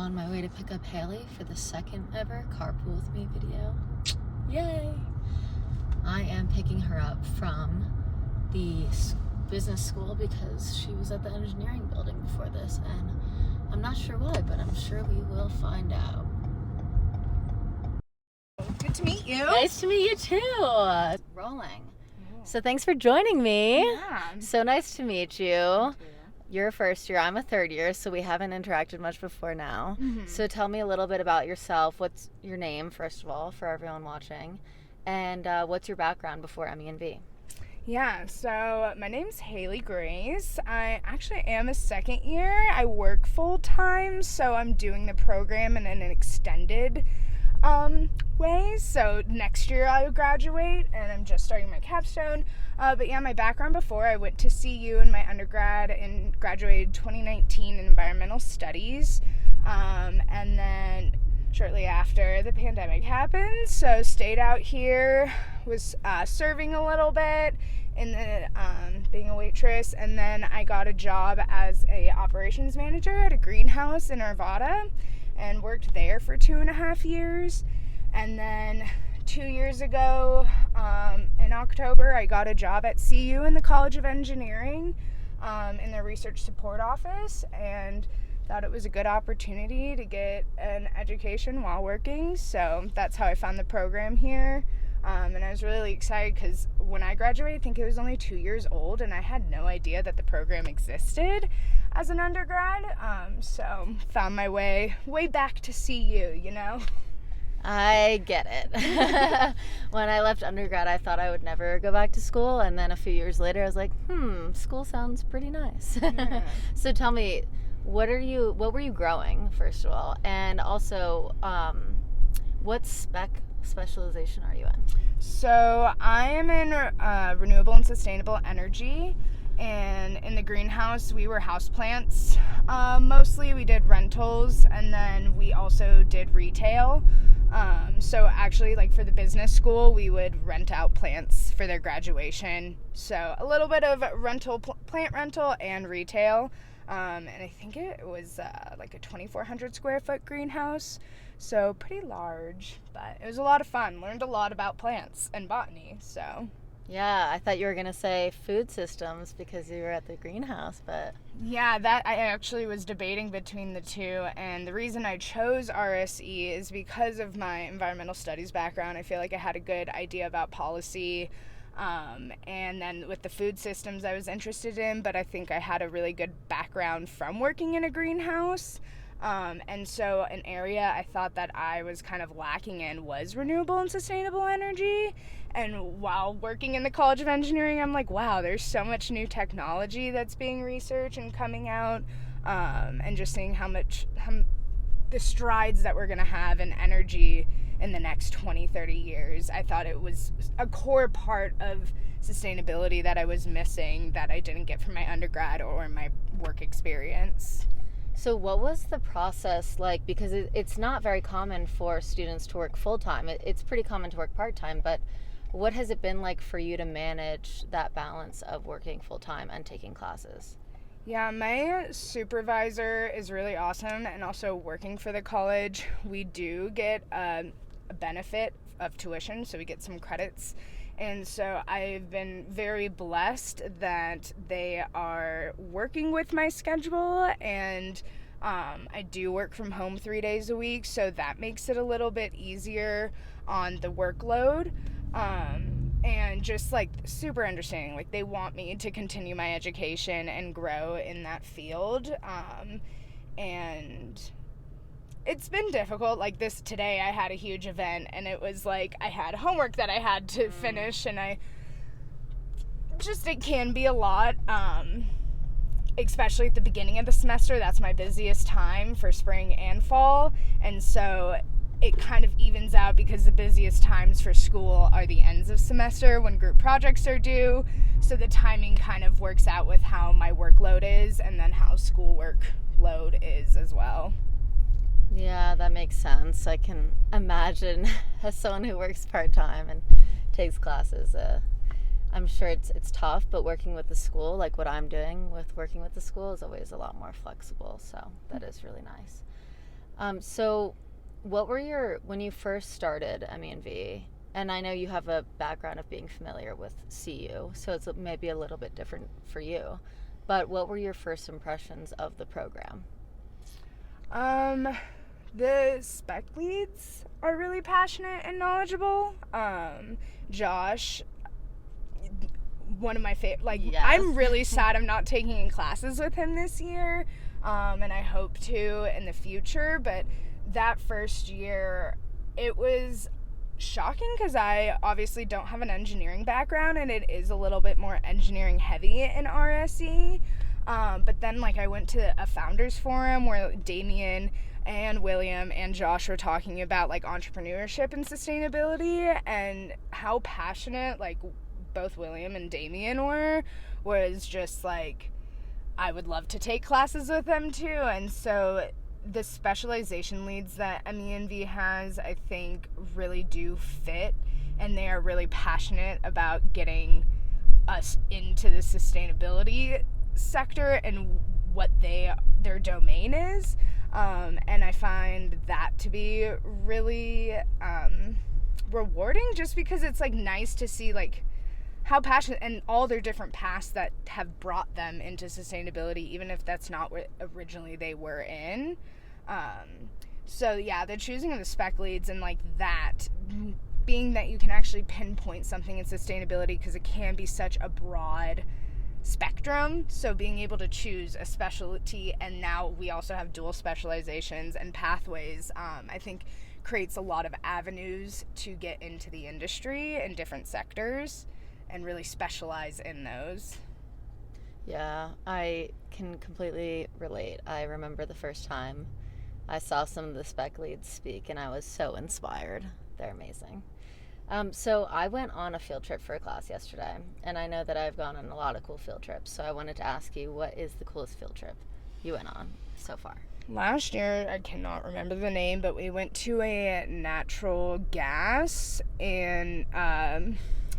on my way to pick up Haley for the second ever Carpool with Me video. Yay! I am picking her up from the business school because she was at the engineering building before this, and I'm not sure why, but I'm sure we will find out. Good to meet you. Nice to meet you too. Rolling. So thanks for joining me. Yeah. So nice to meet you. You're a first year, I'm a third year, so we haven't interacted much before now. Mm-hmm. So tell me a little bit about yourself. What's your name, first of all, for everyone watching? And what's your background before MENV? Yeah, so my name's Haylee Grace. I actually am a second year. I work full time, so I'm doing the program in an extended way. So next year I'll graduate, and I'm just starting my capstone. But yeah, my background before, I went to CU in my undergrad and graduated 2019 in environmental studies. And then shortly after, the pandemic happened, so stayed out here, was serving a little bit in the being a waitress, and then I got a job as a operations manager at a greenhouse in Arvada and worked there for 2.5 years. And then 2 years ago, in October, I got a job at CU in the College of Engineering in their research support office, and thought it was a good opportunity to get an education while working. So that's how I found the program here. And I was really excited because when I graduated, I think it was only 2 years old, and I had no idea that the program existed as an undergrad. So found my way back to CU, you know? I get it. When I left undergrad, I thought I would never go back to school, and then a few years later, I was like, school sounds pretty nice. Yeah. So tell me, what were you growing, first of all? And also, what specialization are you in? So I am in renewable and sustainable energy, and in the greenhouse we were houseplants. Mostly we did rentals, and then we also did retail. So actually, like for the business school, we would rent out plants for their graduation. So a little bit of plant rental and retail. And I think it was like a 2,400 square foot greenhouse, so pretty large, but it was a lot of fun. Learned a lot about plants and botany, so. Yeah, I thought you were going to say food systems because you were at the greenhouse, but. Yeah, that I actually was debating between the two, and the reason I chose RSE is because of my environmental studies background. I feel like I had a good idea about policy. And then with the food systems I was interested in, but I think I had a really good background from working in a greenhouse. And so an area I thought that I was kind of lacking in was renewable and sustainable energy. And while working in the College of Engineering, I'm like, wow, there's so much new technology that's being researched and coming out. And just seeing how the strides that we're going to have in energy in the next 20-30 years. I thought it was a core part of sustainability that I was missing, that I didn't get from my undergrad or my work experience. So what was the process like? Because it's not very common for students to work full-time. It's pretty common to work part-time, but what has it been like for you to manage that balance of working full-time and taking classes? Yeah, my supervisor is really awesome, and also working for the college, we do get a benefit of tuition, so we get some credits. And so I've been very blessed that they are working with my schedule, and I do work from home 3 days a week, so that makes it a little bit easier on the workload. And just like super understanding, like they want me to continue my education and grow in that field. And it's been difficult. Like today I had a huge event, and it was like I had homework that I had to finish, and it can be a lot, especially at the beginning of the semester. That's my busiest time for spring and fall, and so it kind of evens out because the busiest times for school are the ends of semester when group projects are due, so the timing kind of works out with how my workload is and then how school workload is as well. Yeah, that makes sense. I can imagine as someone who works part-time and takes classes, I'm sure it's tough, but working with the school, like what I'm doing with working with the school, is always a lot more flexible, so that is really nice. So what were when you first started MENV, and I know you have a background of being familiar with CU, so it's maybe a little bit different for you, but what were your first impressions of the program? The spec leads are really passionate and knowledgeable. Josh, one of my favorite, Yes. I'm really sad I'm not taking in classes with him this year, and I hope to in the future, but that first year, it was shocking because I obviously don't have an engineering background, and it is a little bit more engineering heavy in RSE. But then I went to a founders forum where Damien and William and Josh were talking about entrepreneurship and sustainability, and how passionate both William and Damien was just I would love to take classes with them too. And so the specialization leads that MENV has, I think, really do fit, and they are really passionate about getting us into the sustainability sector and what their domain is. And I find that to be really rewarding, just because it's nice to see how passionate and all their different paths that have brought them into sustainability, even if that's not what originally they were in. So yeah, the choosing of the spec leads and that being that you can actually pinpoint something in sustainability, because it can be such a broad spectrum. So being able to choose a specialty, and now we also have dual specializations and pathways, I think creates a lot of avenues to get into the industry in different sectors and really specialize in those. Yeah, I can completely relate. I remember the first time I saw some of the spec leads speak, and I was so inspired. They're amazing. So I went on a field trip for a class yesterday, and I know that I've gone on a lot of cool field trips, so I wanted to ask you, what is the coolest field trip you went on so far? Last year, I cannot remember the name, but we went to a natural gas and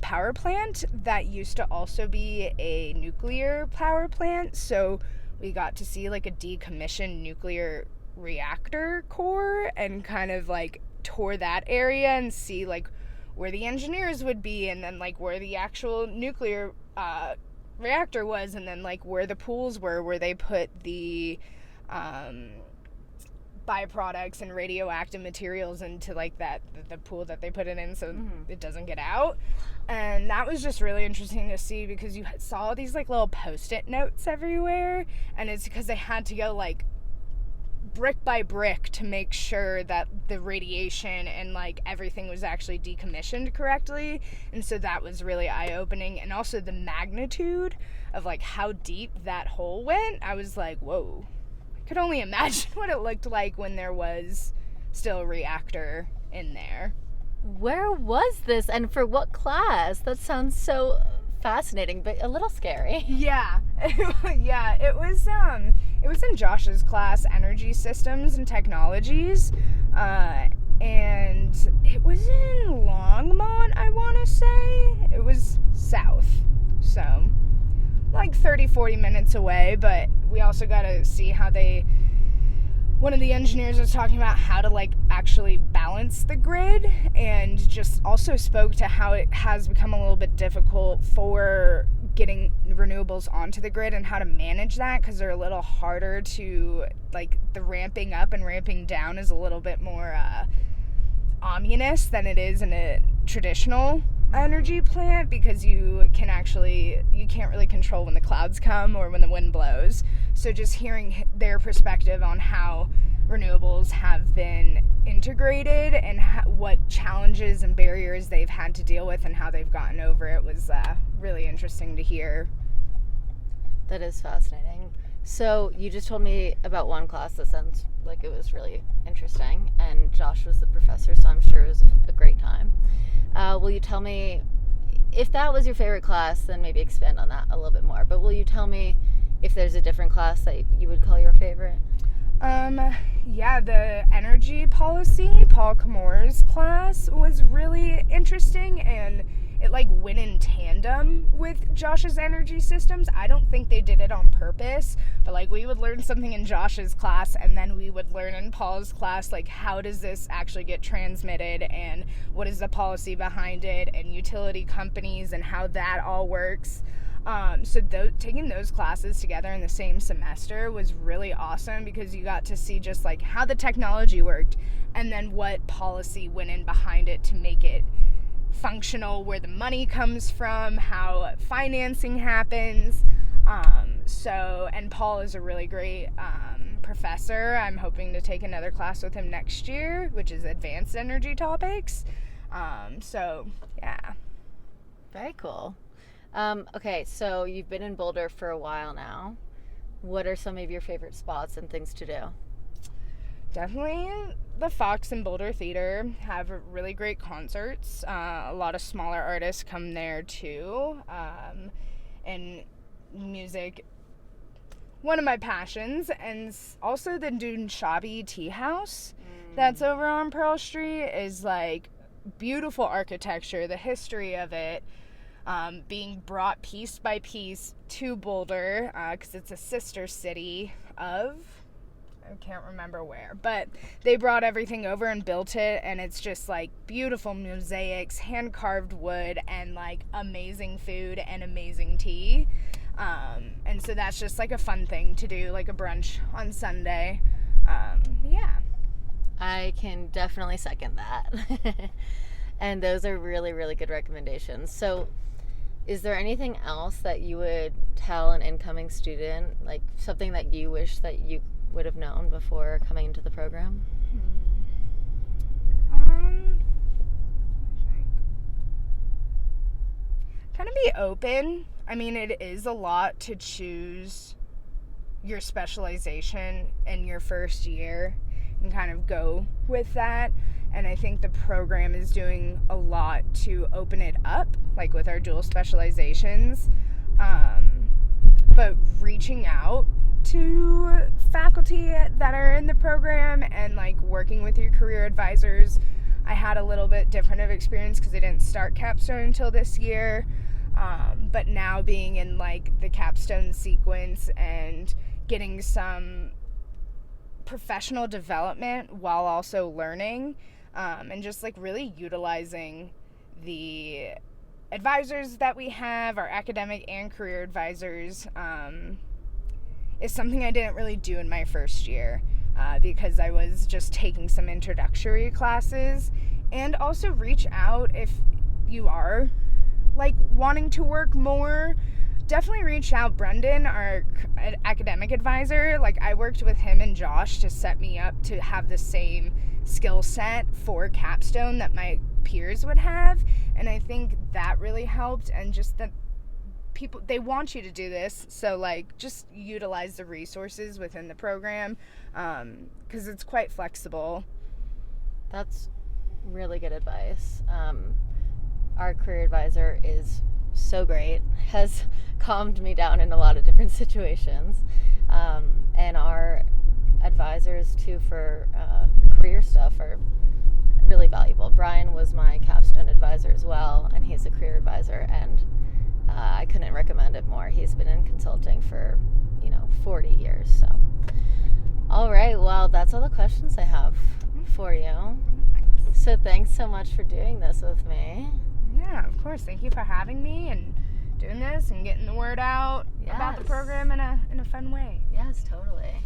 power plant that used to also be a nuclear power plant. So we got to see a decommissioned nuclear reactor core, and kind of tour that area and see where the engineers would be, and then where the actual nuclear reactor was, and then where the pools were where they put the byproducts and radioactive materials into the pool that they put it in, so it doesn't get out. And that was just really interesting to see, because you saw these little post-it notes everywhere, and it's because they had to go brick by brick to make sure that the radiation and everything was actually decommissioned correctly. And so that was really eye-opening, and also the magnitude of how deep that hole went. I was whoa, I could only imagine what it looked like when there was still a reactor in there. Where was this, and for what class? That sounds so fascinating, but a little scary. Yeah. Yeah, it was in Josh's class, Energy Systems and Technologies, and it was in Longmont, I want to say. It was south, so 30-40 minutes away, but we also got to see how one of the engineers was talking about how to actually balance the grid, and just also spoke to how it has become a little bit difficult for getting renewables onto the grid and how to manage that, because they're a little harder to the ramping up and ramping down is a little bit more ominous than it is in a traditional energy plant, because you can't really control when the clouds come or when the wind blows. So just hearing their perspective on how renewables have been integrated and what challenges and barriers they've had to deal with and how they've gotten over it was really interesting to hear. That is fascinating. So you just told me about one class that sounds like it was really interesting, and Josh was the professor, so I'm sure it was a great time. Will you tell me, if that was your favorite class, then maybe expand on that a little bit more, but will you tell me if there's a different class that you would call your favorite? Yeah, the energy policy, Paul Kamor's class, was really interesting, and it like went in tandem with Josh's energy systems. I don't think they did it on purpose, but like we would learn something in Josh's class and then we would learn in Paul's class, like how does this actually get transmitted and what is the policy behind it and utility companies and how that all works. So taking those classes together in the same semester was really awesome because you got to see just like how the technology worked and then what policy went in behind it to make it functional, where the money comes from, how financing happens. And Paul is a really great professor. I'm hoping to take another class with him next year, which is advanced energy topics. Yeah. Very cool. Okay, so you've been in Boulder for a while now. What are some of your favorite spots and things to do? Definitely the Fox and Boulder Theater have really great concerts. A lot of smaller artists come there too. And music, one of my passions. And also the Dunshabi Tea House that's over on Pearl Street is like beautiful architecture, the history of it. Being brought piece by piece to Boulder, because it's a sister city of, I can't remember where, but they brought everything over and built it, and it's just like beautiful mosaics, hand-carved wood, and like amazing food and amazing tea. And so that's just like a fun thing to do, like a brunch on Sunday. Yeah. I can definitely second that. And those are really, really good recommendations. So is there anything else that you would tell an incoming student, like something that you wish that you would have known before coming into the program? Kind of be open. I mean, it is a lot to choose your specialization in your first year and kind of go with that. And I think the program is doing a lot to open it up, like with our dual specializations. But reaching out to faculty that are in the program and like working with your career advisors. I had a little bit different of experience because I didn't start capstone until this year. But now being in like the capstone sequence and getting some professional development while also learning, and just like really utilizing the advisors that we have, our academic and career advisors, is something I didn't really do in my first year, because I was just taking some introductory classes. And also reach out if you are like wanting to work more. Definitely reach out. Brendan, our academic advisor, like I worked with him and Josh to set me up to have the same skill set for capstone that my peers would have, and I think that really helped. And just that people, they want you to do this, so like just utilize the resources within the program, because it's quite flexible. That's really good advice. Our career advisor is so great, has calmed me down in a lot of different situations, and our advisors too for career stuff are really valuable. Brian was my capstone advisor as well, and he's a career advisor, and I couldn't recommend it more. He's been in consulting for 40 years. So all right, well, that's all the questions I have for you. So thanks so much for doing this with me. Yeah, of course. Thank you for having me and doing this and getting the word out about the program in a fun way. Yes, totally.